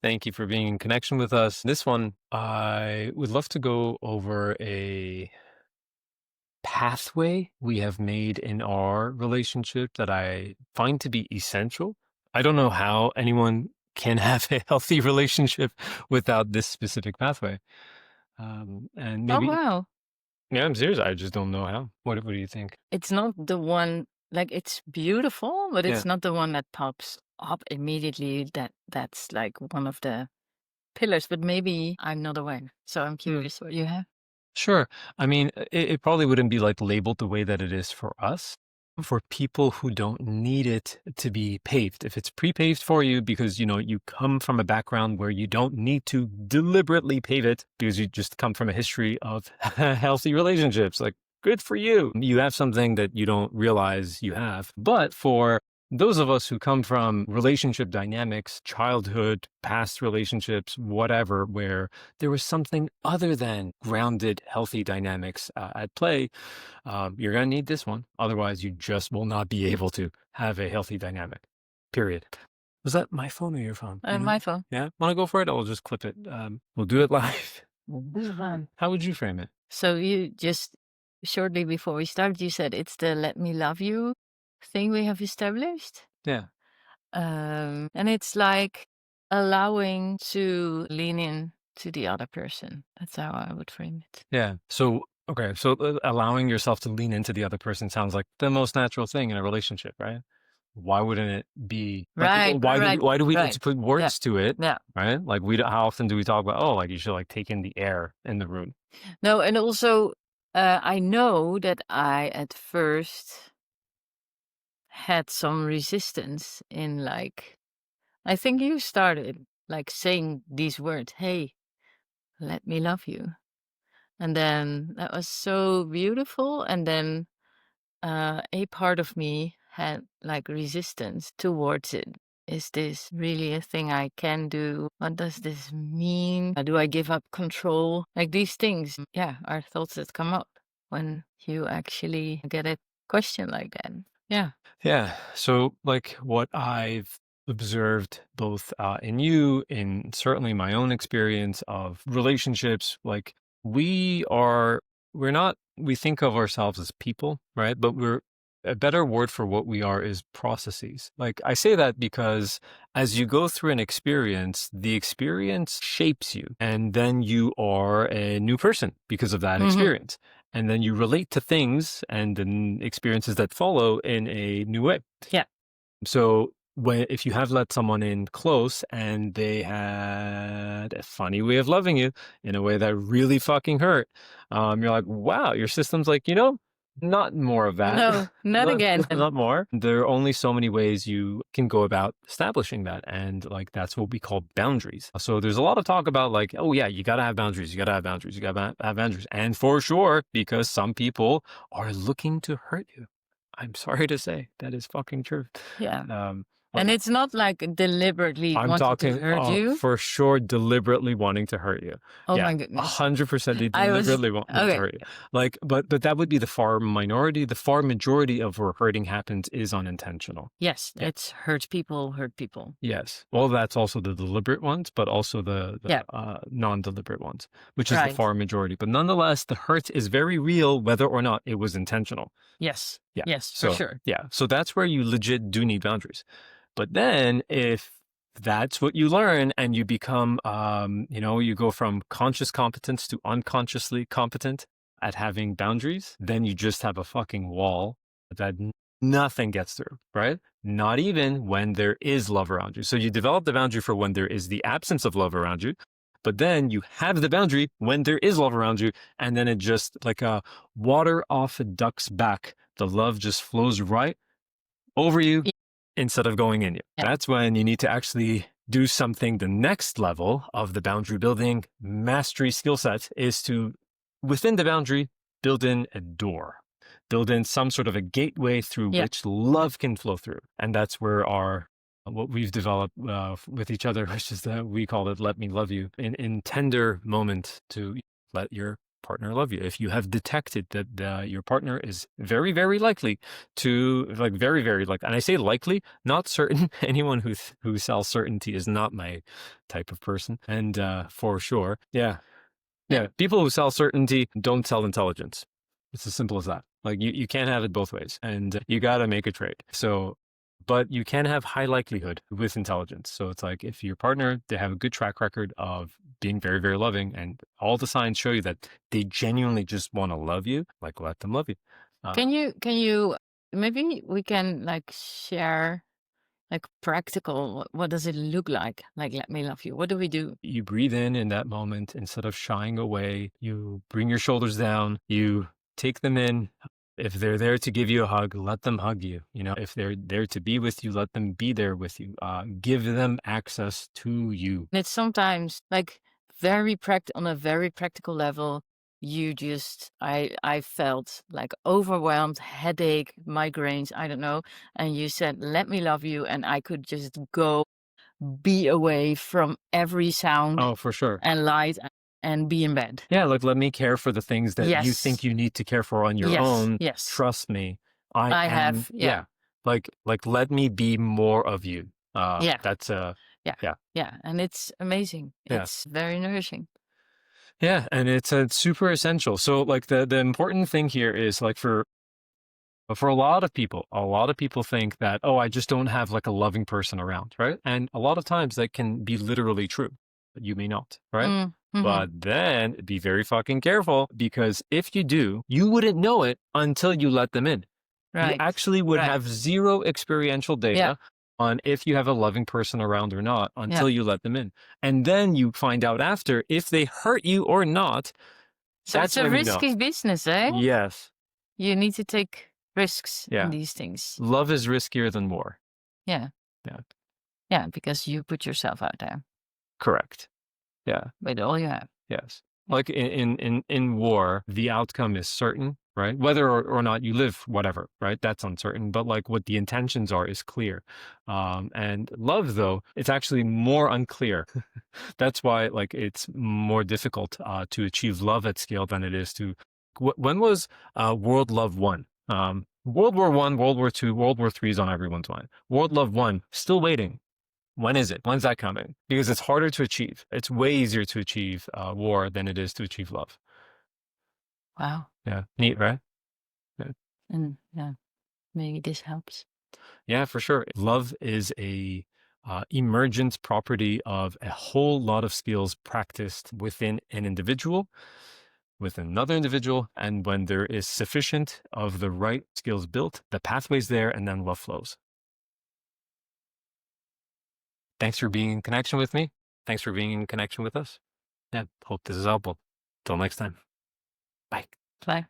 Thank you for being in connection with us. This one, I would love to go over a pathway we have made in our relationship that I find to be essential. I don't know how anyone can have a healthy relationship without this specific pathway. And Oh, maybe, wow. yeah, I'm serious. I just don't know how. What do you think? It's not the one like, it's beautiful, but Yeah. it's not the one that pops up immediately that's, like, one of the pillars, but maybe I'm not aware. So I'm curious what you have. Sure. I mean, it probably wouldn't be like labeled the way that it is for us. For people who don't need it to be paved. If it's pre-paved for you because, you come from a background where you don't need to deliberately pave it because you just come from a history of healthy relationships, like good for you. You have something that you don't realize you have. But for those of us who come from relationship dynamics, childhood, past relationships, whatever, where there was something other than grounded, healthy dynamics at play, you're going to need this one. Otherwise, you just will not be able to have a healthy dynamic, period. Was that my phone or your phone? My phone. Yeah. Want to go for it? I'll just clip it. We'll do it live. This is fun. How would you frame it? So you just shortly before we started, you said it's the "let me love you" thing we have established. Yeah. And it's like allowing to lean in to the other person. That's how I would frame it. Yeah. So, okay. So allowing yourself to lean into the other person sounds like the most natural thing in a relationship, right? Why wouldn't it be like, Right, right, right, why do we need right. to put Yeah, words to it? yeah. Right? Like how often do we talk about, oh, like you should like take in the air in the room? No, and also, I know that I at first had some resistance in like, I think you started like saying these words, "Hey, let me love you." And then that was so beautiful. And then a part of me had like resistance towards it. Is this really a thing I can do? What does this mean? Do I give up control? Like these things, yeah, are thoughts that come up when you actually get a question like that. Yeah. Yeah. So, like, what I've observed both in you, in certainly my own experience of relationships, like, we are, we're not, we think of ourselves as people, right? But a better word for what we are is processes. Like, I say that because as you go through an experience, the experience shapes you, and then you are a new person because of that Hmm. experience, and then you relate to things and the experiences that follow in a new way. Yeah. So if you have let someone in close and they had a funny way of loving you in a way that really fucking hurt, you're like, wow, your system's like, not more of that. No, not not, again. not more. There are only so many ways you can go about establishing that. And like, that's what we call boundaries. So there's a lot of talk about like, oh yeah, you got to have boundaries. You got to have boundaries. You got to have boundaries. And for sure, because some people are looking to hurt you. I'm sorry to say that is fucking true. Yeah. Um, like, And it's not like deliberately I'm wanting to talking hurt you. for sure deliberately wanting to hurt you. Oh Yeah, my goodness. 100% they I was, deliberately want to okay. hurt you. Like, but that would be the far minority. The far majority of where hurting happens is unintentional. Yes, Yeah. it's hurt people, hurt people. Yes. Well, that's also the deliberate ones, but also Yeah. non-deliberate ones, which is the Right. far majority. But nonetheless, the hurt is very real, whether or not it was intentional. Yes. Yeah. Yes, for So, sure. yeah. So that's where you legit do need boundaries. But then if that's what you learn and you become, you go from conscious competence to unconsciously competent at having boundaries, then you just have a fucking wall that nothing gets through, right? Not even when there is love around you. So you develop the boundary for when there is the absence of love around you. But then you have the boundary when there is love around you. And then it just like a water off a duck's back. The love just flows right over you Y instead of going in you. Yeah. That's when you need to actually do something. The next level of the boundary building mastery skill set is to, within the boundary, build in a door, build in some sort of a gateway through Yeah. which love can flow through. And that's where what we've developed with each other, which is that we call it "Let Me Love You," in tender moment to let your partner love you. If you have detected that your partner is very, very likely to, like, very, very like, and I say likely, not certain. Anyone who sells certainty is not my type of person. And for sure, yeah, Yeah. yeah, people who sell certainty don't sell intelligence. It's as simple as that. Like, you can't have it both ways, and you got to make a trade. So, but you can have high likelihood with intelligence. So it's like, if your partner, they have a good track record of being very, very loving, and all the signs show you that they genuinely just want to love you, like, let them love you. Can you maybe we can like share like practical what does it look like let me love you, what do we do? You breathe in that moment instead of shying away. You bring your shoulders down. You take them in. If they're there to give you a hug, let them hug you. You know, if they're there to be with you, let them be there with you. Give them access to you. And it's sometimes like very on a very practical level. You just I felt like overwhelmed, headache, migraines, I don't know. And you said, "Let me love you," and I could just go be away from every sound Oh, for sure. and light and be in bed. Yeah, like, let me care for the things that you think Yes, you need to care for on your yes, own. yes. Trust me, I I am. have, yeah, Yeah, like let me be more of you. yeah, That's yeah, yeah, yeah. And it's amazing. yeah. It's very nourishing. Yeah, and it's super essential. So, like, the important thing here is, like, for a lot of people think that, oh, I just don't have, like, a loving person around, right? And a lot of times that can be literally true, but you may not, right? Mm, hmm. But then be very fucking careful, because if you do, you wouldn't know it until you let them in. You Right, actually would right. have zero experiential Yeah, data on if you have a loving person around or not yeah. until you let them in. And then you find out after if they hurt you or not. So it's That's a when you know. risky business, eh? Yes. You need to take risks in Yeah. these things. Love is riskier than war. Yeah, Yeah. yeah, because you put yourself out there Correct. Yeah. with all you have. Yes. Yeah. Like, in war, the outcome is certain, right? Whether or not you live, whatever, right? That's uncertain. But, like, what the intentions are is clear. And love, though, it's actually more unclear. That's why, like, it's more difficult to achieve love at scale than it is to. When was World Love One? World War One, World War Two, World War Three is on everyone's mind. World Love One, still waiting. When is it? When's that coming? Because it's harder to achieve. It's way easier to achieve war than it is to achieve love. Wow. Yeah, neat, right? Yeah, And yeah, maybe this helps. yeah, for sure. Love is a emergent property of a whole lot of skills practiced within an individual, with another individual, and when there is sufficient of the right skills built, the pathway's there, and then love flows. Thanks for being in connection with me. Thanks for being in connection with us. Yeah, hope this is helpful. Till next time. Bye. Bye.